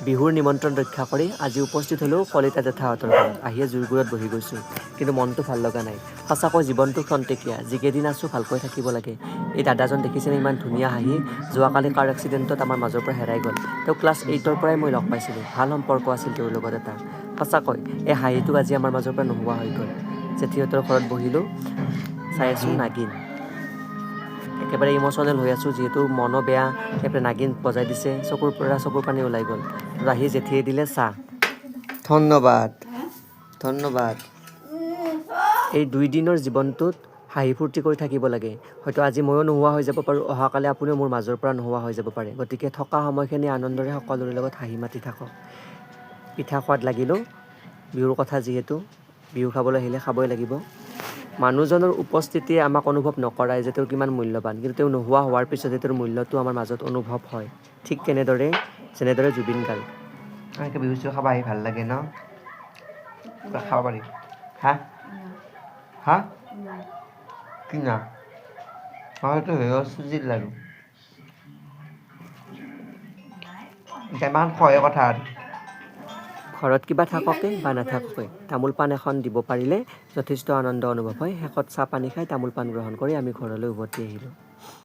বিহুৰ নিমন্ত্ৰণ ৰক্ষা কৰি আজি উপস্থিত হ'লেও কলিতা জেঠাহঁতৰ ঘৰত আহিয়ে জুইগুৰত বহি গৈছোঁ। কিন্তু মনটো ভাল লগা নাই। সঁচাকৈ জীৱনটো খন্তেকীয়া, যিকেইদিন আছোঁ ভালকৈ থাকিব লাগে। এই দাদাজন দেখিছেনে ইমান ধুনীয়া হাঁহি, যোৱাকালি কাৰ এক্সিডেণ্টত আমাৰ মাজৰ পৰা হেৰাই গ'ল। তেওঁ ক্লাছ 8ৰ পৰাই মই লগ পাইছিলোঁ, ভাল সম্পৰ্ক আছিল তেওঁৰ লগত এটা। সঁচাকৈ এই হাঁহিটো আজি আমাৰ মাজৰ পৰা নোহোৱা হৈ গ'ল। জেঠীহঁতৰ ঘৰত বহিলোঁ, চাই আছোঁ নাগিন। একেবাৰে ইম'চনেল হৈ আছোঁ, যিহেতু মনো বেয়া, একেবাৰে নাগিন বজাই দিছে, চকুৰ পৰা চকুৰ পানী ওলাই গ'ল। আৰু আহি জেঠীয়ে দিলে চাহ। ধন্যবাদ, ধন্যবাদ। এই 2 দিনৰ জীৱনটোত হাঁহি ফূৰ্তি কৰি থাকিব লাগে। হয়তো আজি ময়ো নোহোৱা হৈ যাব পাৰোঁ, অহাকালি আপুনিও মোৰ মাজৰ পৰা নোহোৱা হৈ যাব পাৰে। গতিকে থকা সময়খিনি আনন্দৰে সকলোৰে লগত হাঁহি মাতি থাকক। পিঠা সোৱাদ লাগিলেও, বিহুৰ কথা যিহেতু, বিহু খাবলৈ আহিলে খাবই লাগিব। মানুহজনৰ উপস্থিতিয়ে আমাক অনুভৱ নকৰাই যে তেওঁ কিমান মূল্যৱান, কিন্তু তেওঁ নোহোৱা হোৱাৰ পিছতহে তেওঁৰ মূল্যটো আমাৰ মাজত অনুভৱ হয়। ঠিক যেনেদৰে জুবিন গাৰ্গ। এনেকৈ বিহু চিহু খাব আহি ভাল লাগে ন? খাব পাৰি। হা? হা? কিনা? সেইটো চুজিৰ লাড়ু। ইমান খোৱাহে কথা আৰু। ঘৰত কিবা থাককে বা নাথাককে তামোল পাণ এখন দিব পাৰিলে যথেষ্ট আনন্দ অনুভৱ হয়। শেষত চাহ পানী খাই তামোল পাণ গ্ৰহণ কৰি আমি ঘৰলৈ উভতি আহিলোঁ।